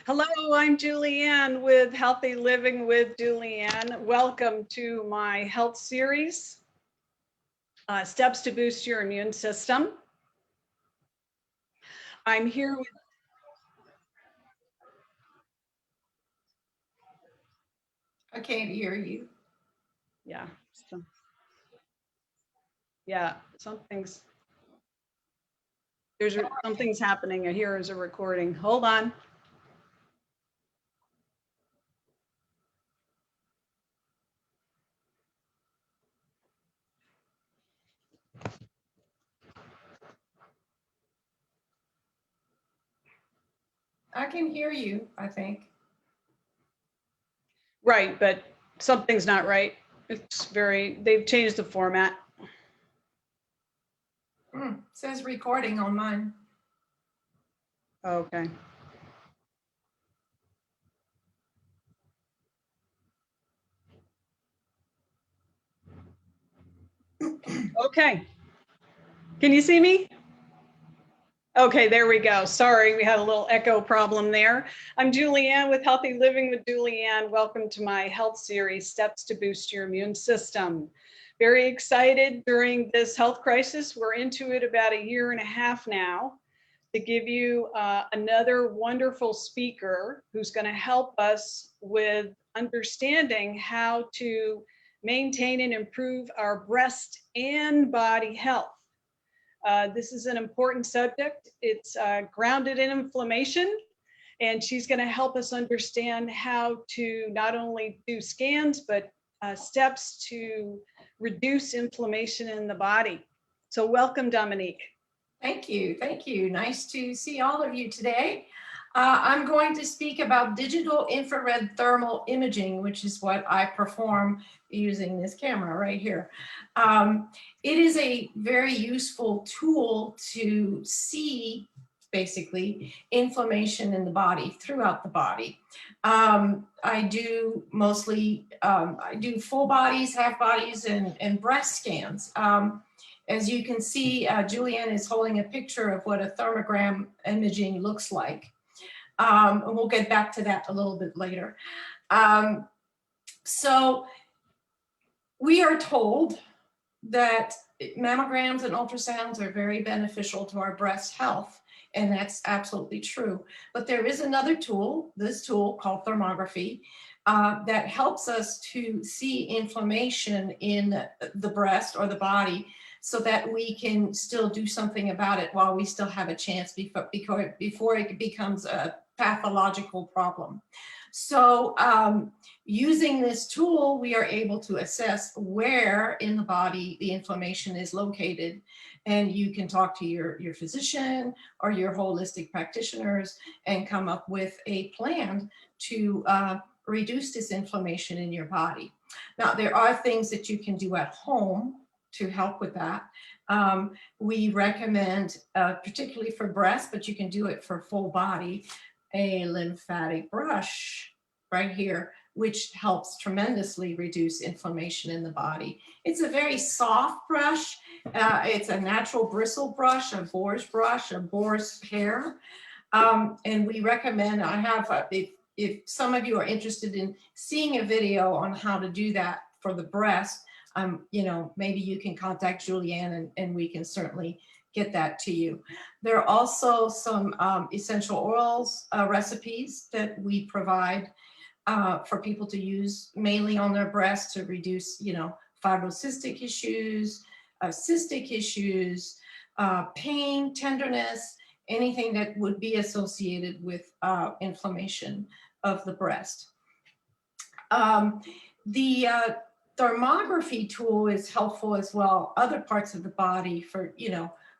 Hello, I'm Julianne with Healthy Living with Julianne. Welcome to my health series, Steps to Boost Your Immune System. I'm here with... I can't hear you. Yeah, something's happening here as a recording. Hold on. I can hear you, I think. Right, but something's not right. They've changed the format. It says recording on mine. Okay. Okay. Can you see me? Okay, there we go. Sorry, we had a little echo problem there. I'm Julianne with Healthy Living with Julianne. Welcome to my health series, Steps to Boost Your Immune System. Very excited during this health crisis. We're into it about 1.5 years now to give you another wonderful speaker who's going to help us with understanding how to maintain and improve our breast and body health. This is an important subject. It's grounded in inflammation, and she's going to help us understand how to not only do scans, but steps to reduce inflammation in the body. So welcome, Dominique. Thank you. Thank you. Nice to see all of you today. I'm going to speak about digital infrared thermal imaging, which is what I perform using this camera right here. It is a very useful tool to see basically inflammation in the body, throughout the body. I do mostly, I do full bodies, half bodies, and breast scans. As you can see, Julianne is holding a picture of what a thermogram imaging looks like. And we'll get back to that a little bit later. So we are told that mammograms and ultrasounds are very beneficial to our breast health, and that's absolutely true. But there is another tool, this tool called thermography, that helps us to see inflammation in the breast or the body, so that we can still do something about it while we still have a chance before it becomes a pathological problem. So using this tool, we are able to assess where in the body the inflammation is located. And you can talk to your physician or your holistic practitioners and come up with a plan to reduce this inflammation in your body. Now, there are things that you can do at home to help with that. We recommend, particularly for breast, but you can do it for full body, a lymphatic brush right here, which helps tremendously reduce inflammation in the body. It's a very soft brush. It's a natural bristle brush, a boar's hair. And we recommend, I have, if some of you are interested in seeing a video on how to do that for the breast, maybe you can contact Julianne and we can certainly get that to you. There are also some essential oils recipes that we provide for people to use mainly on their breasts to reduce, fibrocystic issues, cystic issues, pain, tenderness, anything that would be associated with inflammation of the breast. The thermography tool is helpful as well. Other parts of the body for,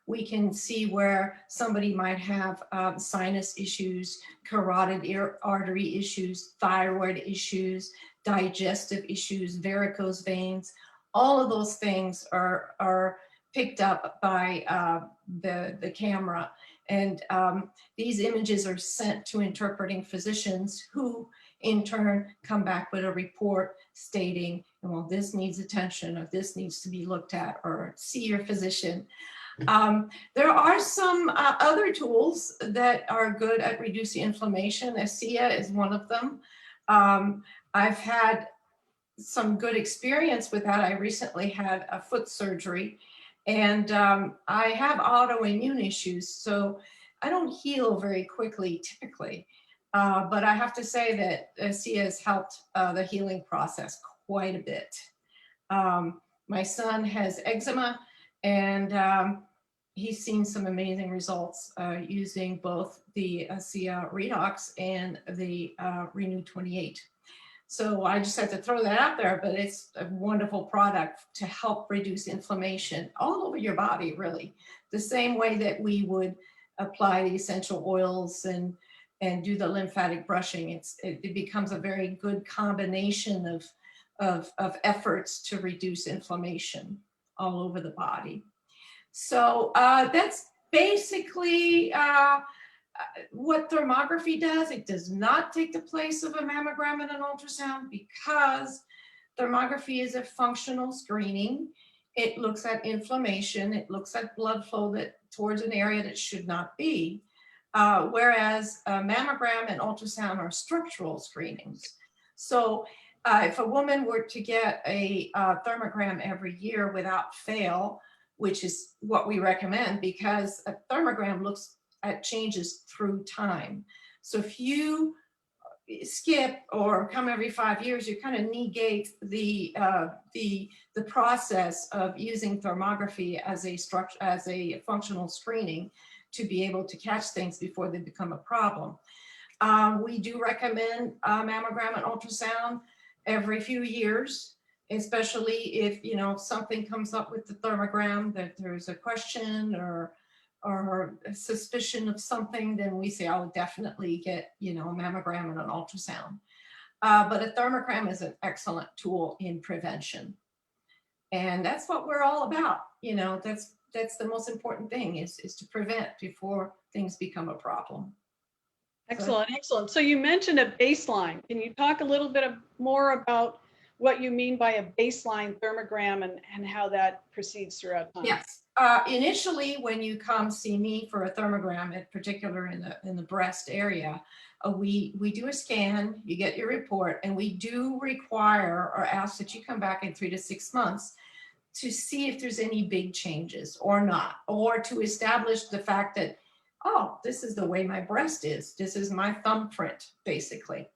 we can see where somebody might have sinus issues, carotid artery issues, thyroid issues, digestive issues, varicose veins. All of those things are picked up by the camera. And these images are sent to interpreting physicians who in turn come back with a report stating, well, this needs attention, or this needs to be looked at, or see your physician. There are some other tools that are good at reducing inflammation. ASEA is one of them. I've had some good experience with that. I recently had a foot surgery, and I have autoimmune issues, so I don't heal very quickly typically. But I have to say that ASEA has helped the healing process quite a bit. My son has eczema, and he's seen some amazing results using both the ASEA Redox and the Renew 28. So I just had to throw that out there, but it's a wonderful product to help reduce inflammation all over your body, really. The same way that we would apply the essential oils and do the lymphatic brushing. It becomes a very good combination of efforts to reduce inflammation all over the body. So that's basically what thermography does. It does not take the place of a mammogram and an ultrasound, because thermography is a functional screening. It looks at inflammation. It looks at blood flow towards an area that should not be. Whereas a mammogram and ultrasound are structural screenings. So if a woman were to get a thermogram every year without fail, which is what we recommend, because a thermogram looks at changes through time. So if you skip or come every 5 years, you kind of negate the process of using thermography as a functional screening to be able to catch things before they become a problem. We do recommend mammogram and ultrasound every few years, especially if something comes up with the thermogram, that there's a question or a suspicion of something, then we say, I'll definitely get a mammogram and an ultrasound. But a thermogram is an excellent tool in prevention. And that's what we're all about. That's the most important thing, is to prevent before things become a problem. Excellent, excellent. So you mentioned a baseline. Can you talk a little bit more about what you mean by a baseline thermogram and how that proceeds throughout time? Yes. Initially, when you come see me for a thermogram, in particular in the breast area, we do a scan, you get your report, and we do require or ask that you come back in 3 to 6 months to see if there's any big changes or not, or to establish the fact that, oh, this is the way my breast is. This is my thumbprint, basically.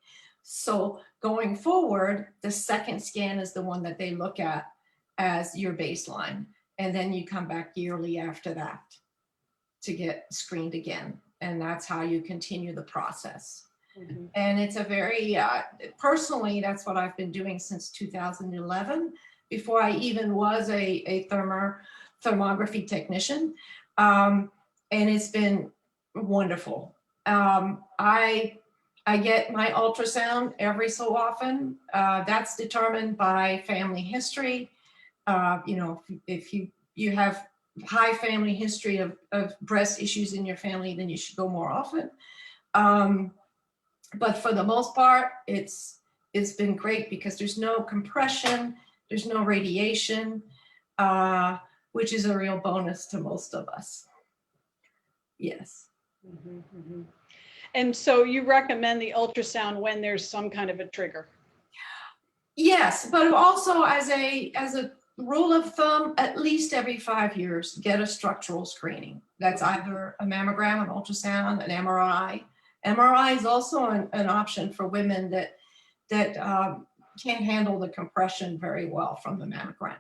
So going forward, the second scan is the one that they look at as your baseline. And then you come back yearly after that to get screened again. And that's how you continue the process. Mm-hmm. And it's a very, personally, that's what I've been doing since 2011, before I even was a thermography technician. And it's been wonderful. I get my ultrasound every so often. That's determined by family history. If you have high family history of breast issues in your family, then you should go more often. But for the most part, it's been great, because there's no compression, there's no radiation, which is a real bonus to most of us. Yes. Mm-hmm, mm-hmm. And so you recommend the ultrasound when there's some kind of a trigger? Yes, but also as a rule of thumb, at least every 5 years, get a structural screening. That's either a mammogram, an ultrasound, an MRI. MRI is also an option for women that can't handle the compression very well from the mammogram.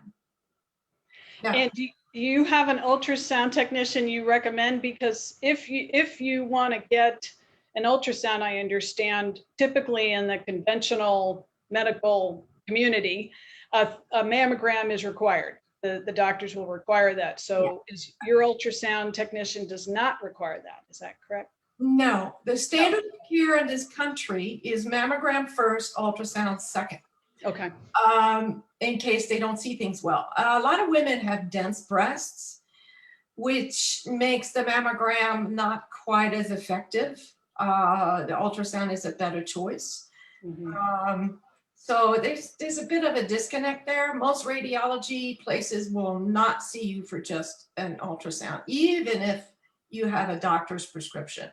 Yeah. And do you have an ultrasound technician you recommend? Because if you want to get an ultrasound, I understand typically in the conventional medical community, a mammogram is required. The doctors will require that. So is your ultrasound technician does not require that. Is that correct? No, the standard of care in this country is mammogram first, ultrasound second. Okay. In case they don't see things well. A lot of women have dense breasts, which makes the mammogram not quite as effective. The ultrasound is a better choice. Mm-hmm. So there's a bit of a disconnect there. Most radiology places will not see you for just an ultrasound, even if you have a doctor's prescription.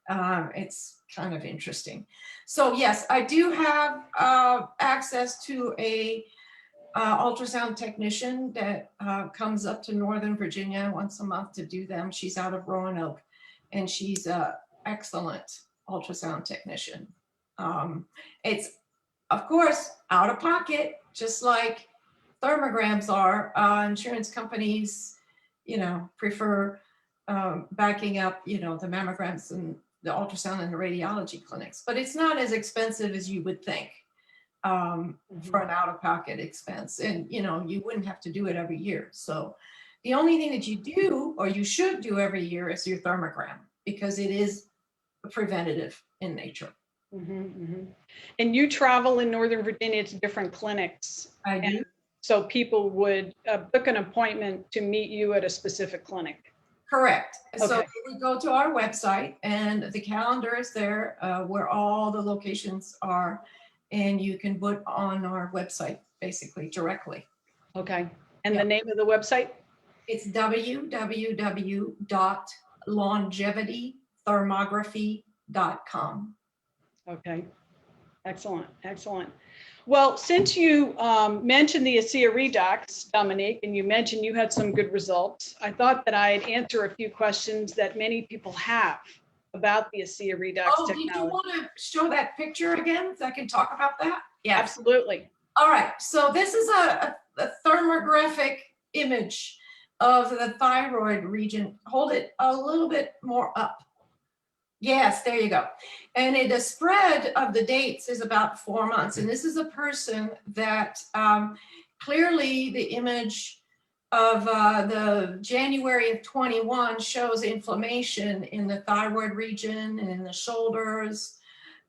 It's kind of interesting. So yes, I do have access to a ultrasound technician that comes up to Northern Virginia once a month to do them. She's out of Roanoke, and she's an excellent ultrasound technician. It's, of course, out of pocket, just like thermograms are. Insurance companies, prefer backing up, the mammograms and the ultrasound in the radiology clinics, but it's not as expensive as you would think for an out-of-pocket expense. And, you wouldn't have to do it every year. So the only thing that you do, or you should do every year, is your thermogram, because it is preventative in nature. And you travel in Northern Virginia to different clinics. I do. So people would book an appointment to meet you at a specific clinic. Correct. Okay. So we go to our website, and the calendar is there where all the locations are, and you can book on our website basically directly. Okay. And the name of the website? It's www.longevitythermography.com. Okay. Excellent. Excellent. Well, since you mentioned the ASEA Redox, Dominique, and you mentioned you had some good results, I thought that I'd answer a few questions that many people have about the ASEA Redox technology. Did you want to show that picture again so I can talk about that? Yeah, absolutely. All right. So this is a thermographic image of the thyroid region. Hold it a little bit more up. Yes, there you go. And the spread of the dates is about 4 months. And this is a person that clearly the image of the January of 21 shows inflammation in the thyroid region and in the shoulders,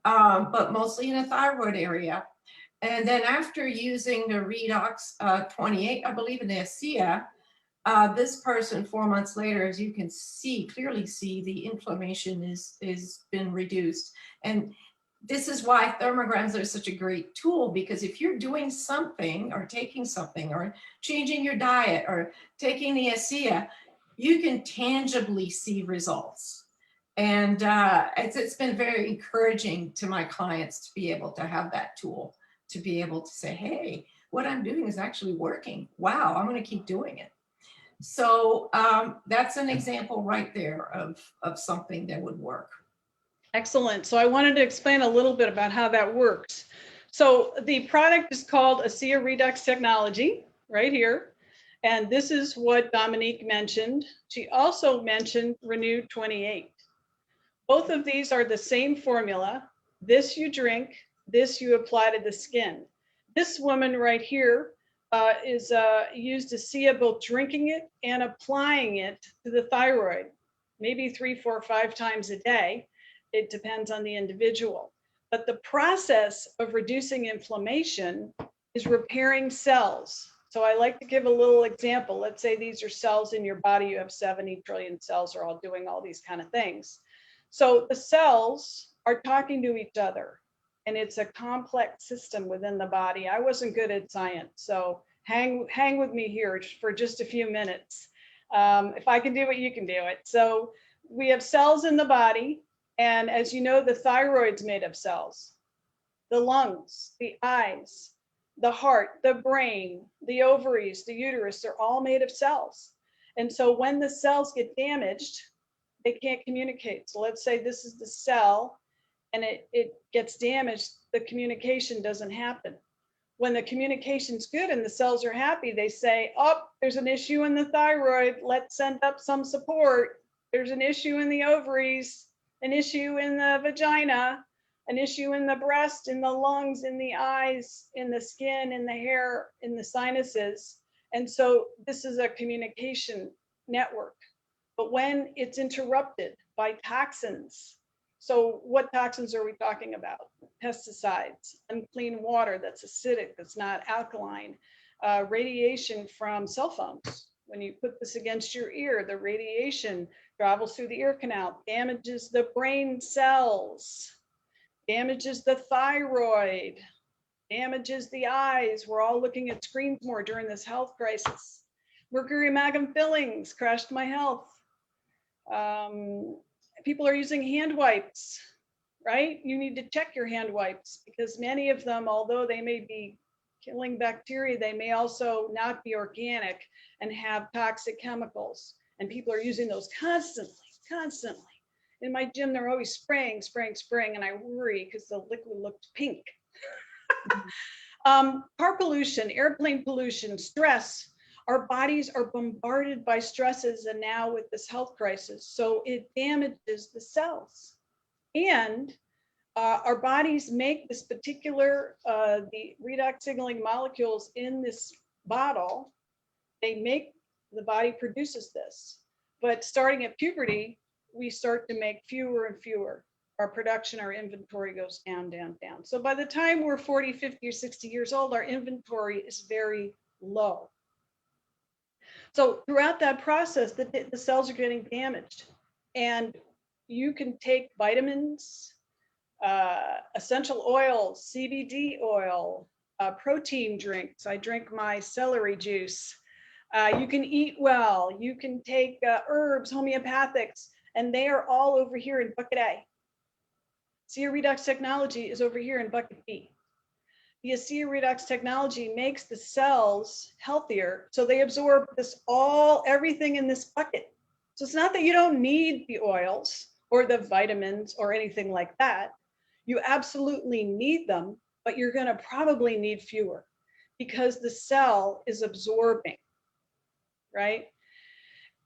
but mostly in the thyroid area. And then after using the Redox 28, I believe in the ASEA, this person 4 months later, as you can clearly see, the inflammation is been reduced. And this is why thermograms are such a great tool, because if you're doing something or taking something or changing your diet or taking the ASEA, you can tangibly see results. And it's been very encouraging to my clients to be able to have that tool, to be able to say, hey, what I'm doing is actually working. Wow, I'm going to keep doing it. So that's an example right there of something that would work. Excellent. So I wanted to explain a little bit about how that works. So the product is called ASEA Redox Technology right here. And this is what Dominique mentioned. She also mentioned Renew 28. Both of these are the same formula. This you drink, this you apply to the skin. This woman right here is used ASEA, both drinking it and applying it to the thyroid, maybe 3, 4, 5 times a day. It depends on the individual. But the process of reducing inflammation is repairing cells. So I like to give a little example. Let's say these are cells in your body. You have 70 trillion cells are all doing all these kind of things. So the cells are talking to each other, and it's a complex system within the body. I wasn't good at science, so hang with me here for just a few minutes. If I can do it, you can do it. So we have cells in the body, and as you know, the thyroid's made of cells. The lungs, the eyes, the heart, the brain, the ovaries, the uterus, they're all made of cells. And so when the cells get damaged, they can't communicate. So let's say this is the cell and it gets damaged, the communication doesn't happen. When the communication's good and the cells are happy, they say, oh, there's an issue in the thyroid, let's send up some support. There's an issue in the ovaries, an issue in the vagina, an issue in the breast, in the lungs, in the eyes, in the skin, in the hair, in the sinuses. And so this is a communication network. But when it's interrupted by toxins, so what toxins are we talking about? Pesticides, unclean water that's acidic, that's not alkaline, radiation from cell phones. When you put this against your ear, the radiation travels through the ear canal, damages the brain cells, damages the thyroid, damages the eyes. We're all looking at screens more during this health crisis. Mercury amalgam fillings crashed my health. People are using hand wipes, right? You need to check your hand wipes because many of them, although they may be killing bacteria, they may also not be organic and have toxic chemicals. And people are using those constantly. In my gym, they're always spraying, and I worry because the liquid looked pink. Car pollution, airplane pollution, stress. Our bodies are bombarded by stresses, and now with this health crisis, so it damages the cells. And our bodies make this particular, the redox signaling molecules in this bottle, the body produces this. But starting at puberty, we start to make fewer and fewer. Our production, our inventory goes down. So by the time we're 40, 50, or 60 years old, our inventory is very low. So throughout that process, the cells are getting damaged. And you can take vitamins, essential oils, CBD oil, protein drinks. I drink my celery juice. You can eat well. You can take herbs, homeopathics, and they are all over here in bucket A. ASEA redox technology is over here in bucket B. The ASEA redox technology makes the cells healthier, so they absorb everything in this bucket. So it's not that you don't need the oils or the vitamins or anything like that. You absolutely need them, but you're going to probably need fewer because the cell is absorbing, right?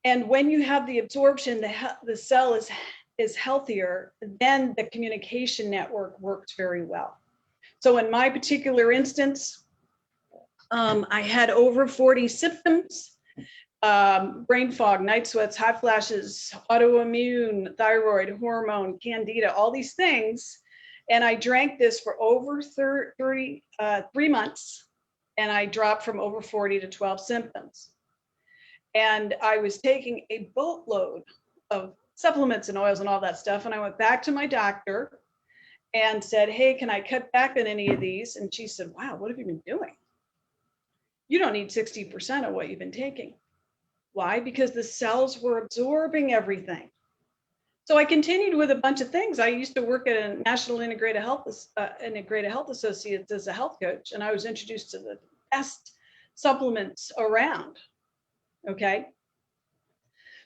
And when you have the absorption, the cell is healthier, then the communication network works very well. So in my particular instance, I had over 40 symptoms, brain fog, night sweats, hot flashes, autoimmune, thyroid, hormone, candida, all these things. And I drank this for over 3 months, and I dropped from over 40 to 12 symptoms. And I was taking a boatload of supplements and oils and all that stuff. And I went back to my doctor and said, hey, can I cut back on any of these? And she said, wow, what have you been doing? You don't need 60% of what you've been taking. Why? Because the cells were absorbing everything. So I continued with a bunch of things. I used to work at a National Integrated Health Associates as a health coach, and I was introduced to the best supplements around. Okay.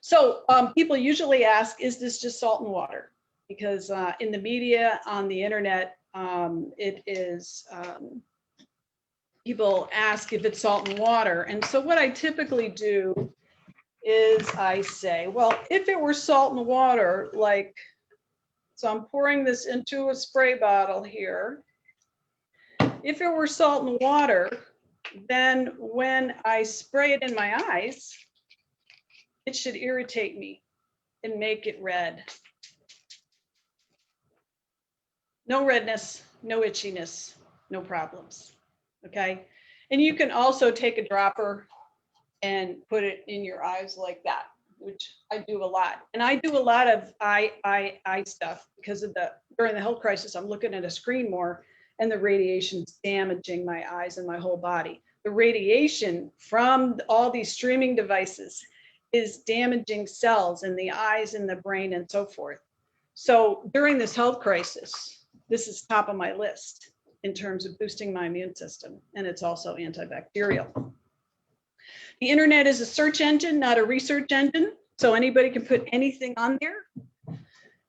So people usually ask, is this just salt and water? Because in the media, on the internet, it is, people ask if it's salt and water. And so what I typically do is I say, well, if it were salt and water, so I'm pouring this into a spray bottle here. If it were salt and water, then when I spray it in my eyes, it should irritate me and make it red. No redness, no itchiness, no problems, okay? And you can also take a dropper and put it in your eyes like that, which I do a lot. And I do a lot of eye stuff because of during the health crisis, I'm looking at a screen more and the radiation's damaging my eyes and my whole body. The radiation from all these streaming devices is damaging cells in the eyes and the brain and so forth. So during this health crisis, this is top of my list in terms of boosting my immune system, and it's also antibacterial. The internet is a search engine, not a research engine, so anybody can put anything on there.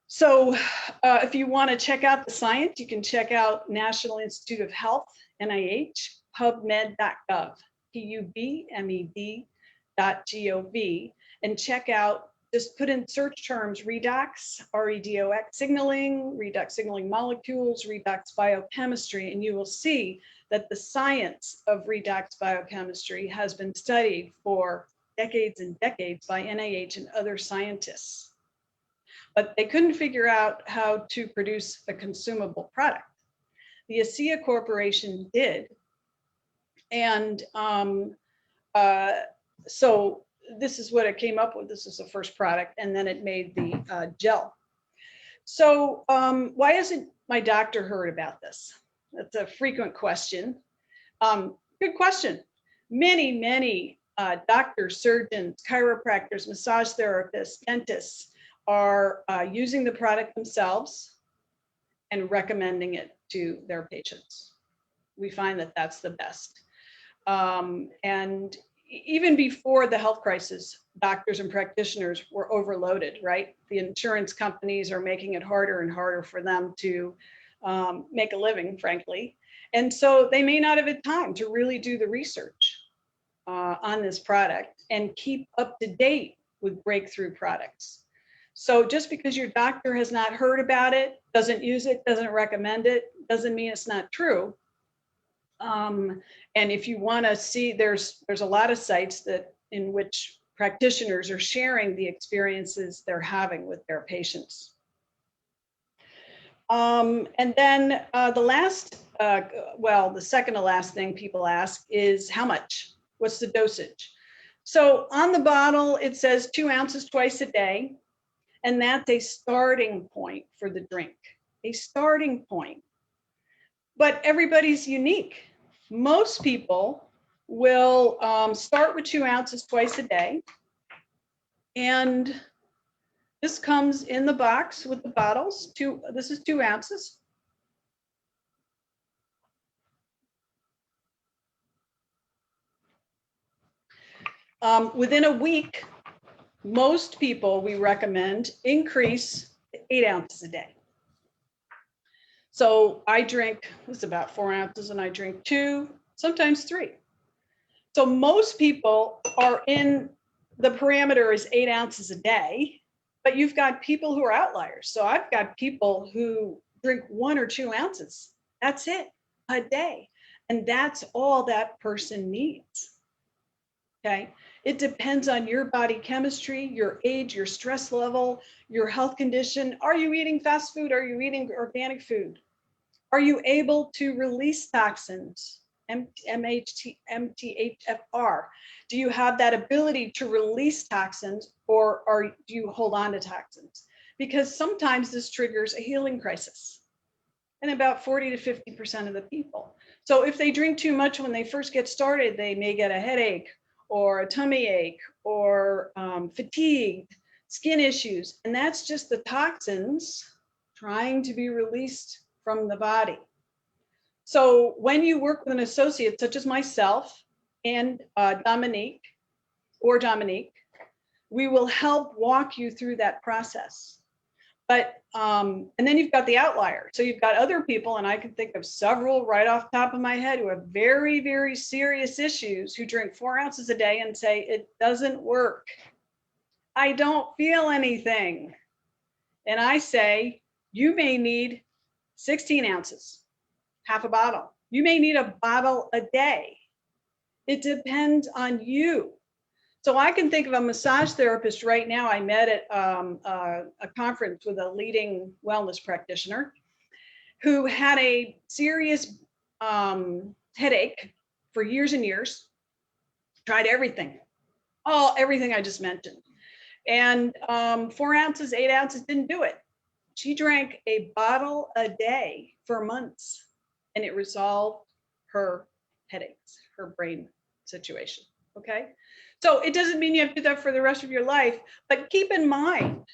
So if you want to check out the science, you can check out National Institute of Health, NIH, pubmed.gov, pubmed.gov, and check out, just put in search terms, redox, R-E-D-O-X signaling, redox signaling molecules, redox biochemistry, and you will see that the science of redox biochemistry has been studied for decades and decades by NIH and other scientists. But they couldn't figure out how to produce a consumable product. The ASEA Corporation did. And so this is what it came up with. This is the first product, and then it made the gel. So why hasn't my doctor heard about this? That's a frequent question. Good question. Many doctors, surgeons, chiropractors, massage therapists, dentists are using the product themselves and recommending it to their patients. We find that that's the best. And even before the health crisis, doctors and practitioners were overloaded, right? The insurance companies are making it harder and harder for them to make a living, frankly. And so they may not have had time to really do the research on this product and keep up to date with breakthrough products. So just because your doctor has not heard about it, doesn't use it, doesn't recommend it, doesn't mean it's not true. And if you want to see, there's a lot of sites that in which practitioners are sharing the experiences they're having with their patients. And then the last, the second to last thing people ask is how much? What's the dosage? So on the bottle, it says 2 ounces twice a day. And that's a starting point for the drink, a starting point. But everybody's unique. Most people will start with 2 ounces twice a day. And this comes in the box with the bottles. This is 2 ounces. Within a week, most people we recommend increase to 8 ounces a day. So I drink, it's about 4 ounces, and I drink 2, sometimes 3. So most people are in the parameter is 8 ounces a day, but you've got people who are outliers. So I've got people who drink 1 or 2 ounces. That's it, a day. And that's all that person needs. Okay. It depends on your body chemistry, your age, your stress level, your health condition. Are you eating fast food? Are you eating organic food? Are you able to release toxins, MTHFR? Do you have that ability to release toxins, or do you hold on to toxins? Because sometimes this triggers a healing crisis in about 40 to 50% of the people. So if they drink too much when they first get started, they may get a headache or a tummy ache or fatigue, skin issues, and that's just the toxins trying to be released from the body. So when you work with an associate such as myself and Dominique, we will help walk you through that process. But and then you've got the outlier. So you've got other people, and I can think of several right off the top of my head who have very, very serious issues, who drink 4 ounces a day and say, it doesn't work. I don't feel anything. And I say, you may need 16 ounces, half a bottle. You may need a bottle a day. It depends on you. So I can think of a massage therapist right now. I met at a conference with a leading wellness practitioner who had a serious headache for years and years, tried everything I just mentioned. And 4 ounces, 8 ounces didn't do it. She drank a bottle a day for months, and it resolved her headaches, her brain situation, okay? So it doesn't mean you have to do that for the rest of your life, but keep in mind,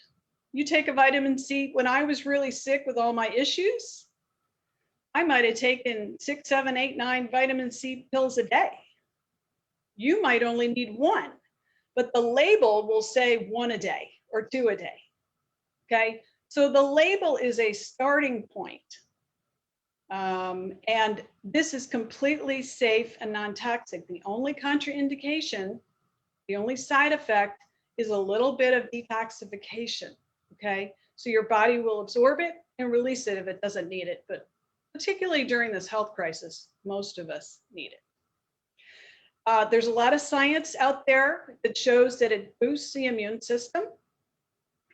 you take a vitamin C. When I was really sick with all my issues, I might have taken 6, 7, 8, 9 vitamin C pills a day. You might only need 1, but the label will say 1 a day or 2 a day, okay? So the label is a starting point. And this is completely safe and non-toxic. The only contraindication, the only side effect is a little bit of detoxification, okay? So your body will absorb it and release it if it doesn't need it, but particularly during this health crisis, most of us need it. There's a lot of science out there that shows that it boosts the immune system.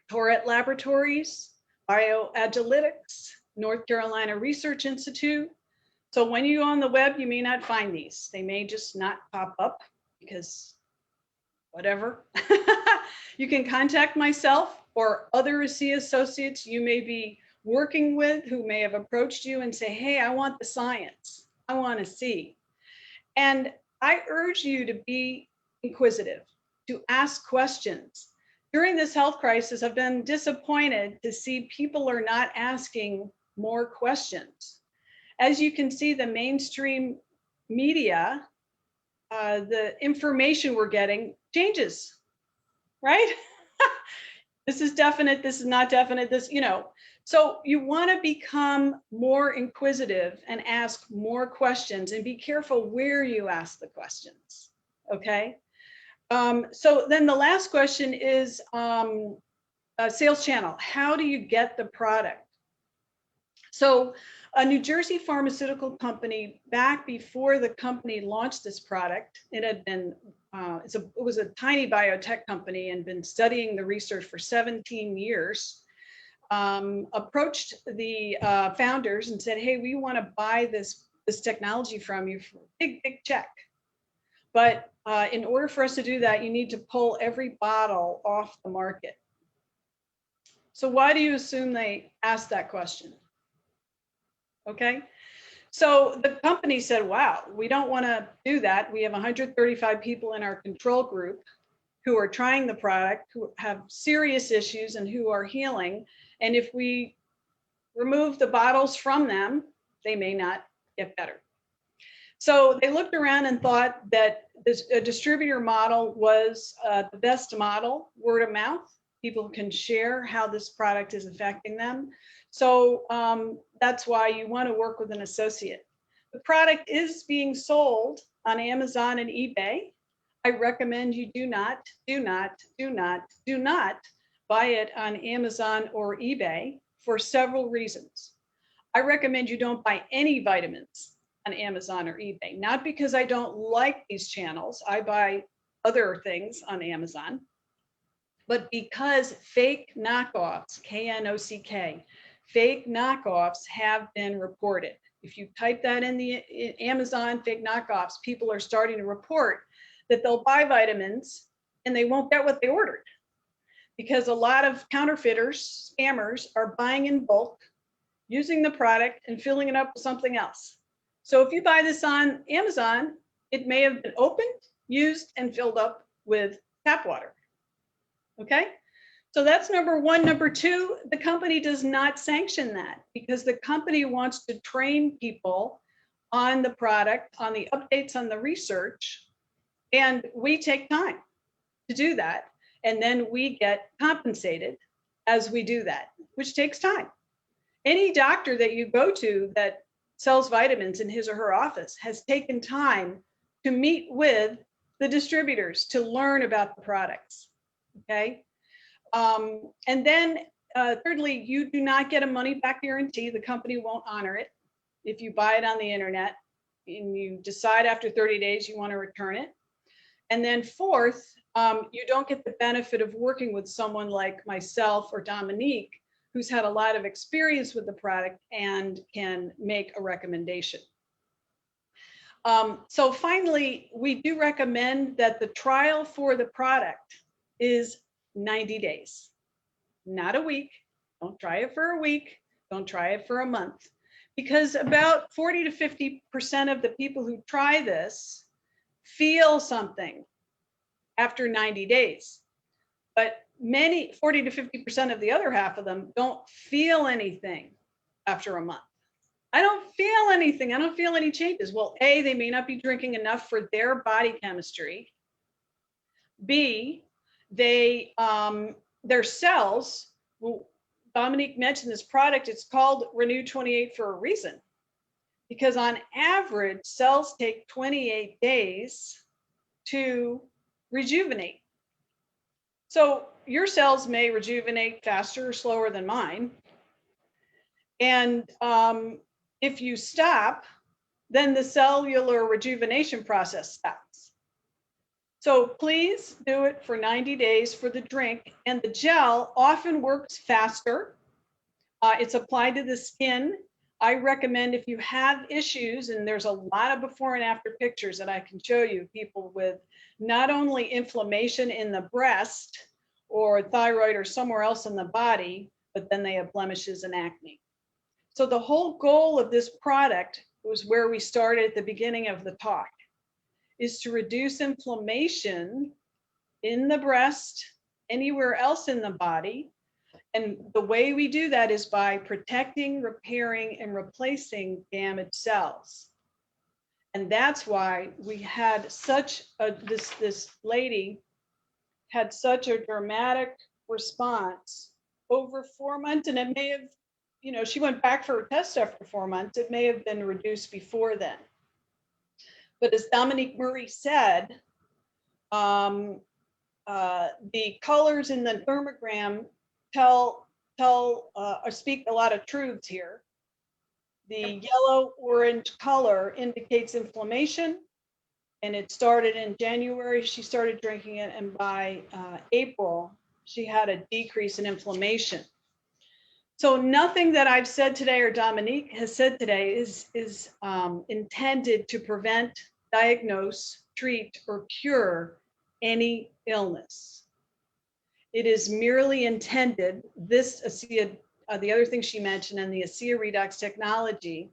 Tourette Laboratories, Bioagilitics, North Carolina Research Institute. So when you go on the web, you may not find these. They may just not pop up because whatever. You can contact myself or other ASEA associates you may be working with who may have approached you and say, hey, I want the science. I want to see. And I urge you to be inquisitive, to ask questions. During this health crisis, I've been disappointed to see people are not asking more questions. As you can see, the mainstream media, the information we're getting changes, right? This is definite, this is not definite, this, you know. So you want to become more inquisitive and ask more questions, and be careful where you ask the questions, okay? So then the last question is a sales channel. How do you get the product? So a New Jersey pharmaceutical company, back before the company launched this product, it had been, it was a tiny biotech company and been studying the research for 17 years, approached the founders and said, hey, we want to buy this technology from you for a big check. But in order for us to do that, you need to pull every bottle off the market. So why do you assume they asked that question? Okay, so the company said, wow, we don't want to do that. We have 135 people in our control group who are trying the product, who have serious issues and who are healing. And if we remove the bottles from them, they may not get better. So they looked around and thought that a distributor model was the best model, word of mouth. People can share how this product is affecting them. So that's why you want to work with an associate. The product is being sold on Amazon and eBay. I recommend you do not buy it on Amazon or eBay for several reasons. I recommend you don't buy any vitamins on Amazon or eBay, not because I don't like these channels. I buy other things on Amazon, but because fake knockoffs, K-N-O-C-K, fake knockoffs have been reported. If you type that in the Amazon fake knockoffs, people are starting to report that they'll buy vitamins and they won't get what they ordered, because a lot of counterfeiters, scammers, are buying in bulk, using the product and filling it up with something else. So if you buy this on Amazon, it may have been opened, used, and filled up with tap water. Okay, so that's number one. Number two, the company does not sanction that, because the company wants to train people on the product, on the updates, on the research, and we take time to do that. And then we get compensated as we do that, which takes time. Any doctor that you go to that sells vitamins in his or her office has taken time to meet with the distributors to learn about the products. Okay. And then thirdly, you do not get a money back guarantee. The company won't honor it. If you buy it on the internet and you decide after 30 days you want to return it. And then fourth, you don't get the benefit of working with someone like myself or Dominique, who's had a lot of experience with the product and can make a recommendation. So finally, we do recommend that the trial for the product is 90 days, not a week. Don't try it for a week. Don't try it for a month, because about 40 to 50% of the people who try this feel something after 90 days. But 40 to 50% of the other half of them don't feel anything after a month. I don't feel anything. I don't feel any changes. Well, A, they may not be drinking enough for their body chemistry. B, their cells, well, Dominique mentioned this product, it's called Renew 28 for a reason, because on average, cells take 28 days to rejuvenate. So your cells may rejuvenate faster or slower than mine. And if you stop, then the cellular rejuvenation process stops. So please do it for 90 days for the drink. And the gel often works faster. It's applied to the skin. I recommend, if you have issues, and there's a lot of before and after pictures that I can show you, people with not only inflammation in the breast or thyroid or somewhere else in the body, but then they have blemishes and acne. So the whole goal of this product was where we started at the beginning of the talk, is to reduce inflammation in the breast, anywhere else in the body. And the way we do that is by protecting, repairing, and replacing damaged cells. And that's why we had such a, this lady had such a dramatic response over 4 months. And it may have, you know, she went back for a test after 4 months. It may have been reduced before then. But as Dominique Murray said, the colors in the thermogram speak a lot of truths here. The yellow-orange color indicates inflammation, and it started in January. She started drinking it, and by April, she had a decrease in inflammation. So nothing that I've said today or Dominique has said today is intended to prevent, diagnose, treat, or cure any illness. It is merely intended, this ASEA, the other thing she mentioned, and the ASEA redox technology,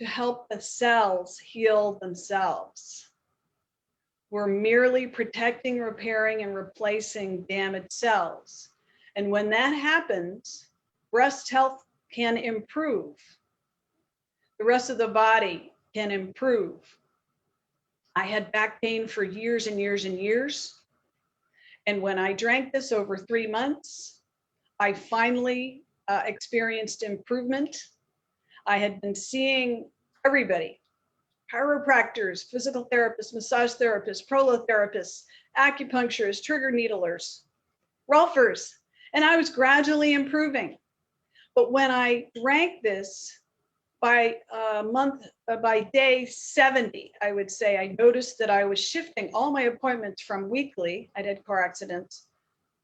to help the cells heal themselves. We're merely protecting, repairing, and replacing damaged cells. And when that happens, breast health can improve. The rest of the body can improve. I had back pain for years and years and years. And when I drank this over 3 months, I finally experienced improvement. I had been seeing everybody, chiropractors, physical therapists, massage therapists, prolotherapists, acupuncturists, trigger needlers, Rolfers, and I was gradually improving. But when I drank this, by day 70, I would say, I noticed that I was shifting all my appointments from weekly, I'd had car accidents,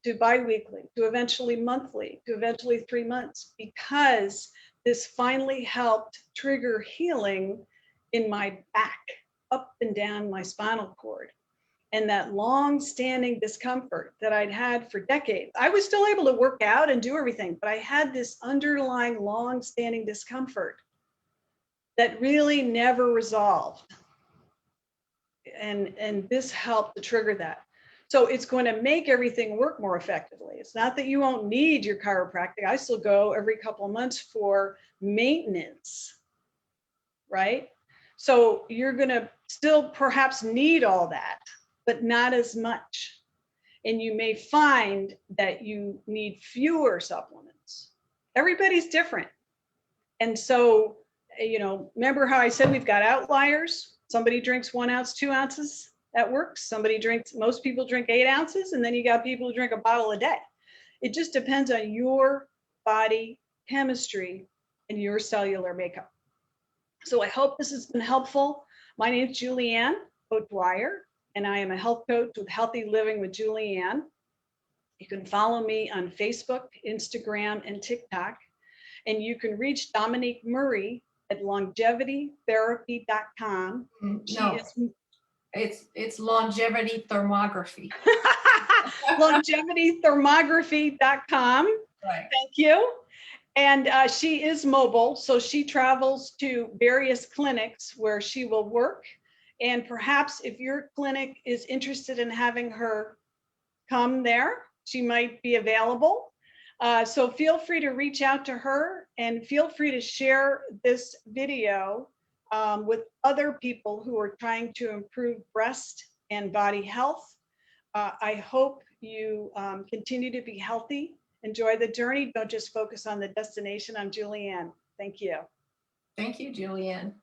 to bi-weekly, to eventually monthly, to eventually 3 months, because this finally helped trigger healing in my back, up and down my spinal cord. And that long-standing discomfort that I'd had for decades. I was still able to work out and do everything, but I had this underlying long-standing discomfort that really never resolved. And this helped to trigger that. So it's going to make everything work more effectively. It's not that you won't need your chiropractic. I still go every couple of months for maintenance, right? So you're going to still perhaps need all that, but not as much. And you may find that you need fewer supplements. Everybody's different. And so, you know, remember how I said we've got outliers? Somebody drinks 1 ounce, 2 ounces, that works. Somebody drinks, most people drink 8 ounces, and then you got people who drink a bottle a day. It just depends on your body chemistry and your cellular makeup. So I hope this has been helpful. My name is Julianne O'Dwyer, and I am a health coach with Healthy Living with Julianne. You can follow me on Facebook, Instagram, and TikTok. And you can reach Dominique Murray at longevitytherapy.com. It's longevity thermography. longevitythermography.com. Right. Thank you. And she is mobile, so she travels to various clinics where she will work. And perhaps if your clinic is interested in having her come there, she might be available. So feel free to reach out to her, and feel free to share this video with other people who are trying to improve breast and body health. I hope you continue to be healthy. Enjoy the journey. Don't just focus on the destination. I'm Julianne. Thank you. Thank you, Julianne.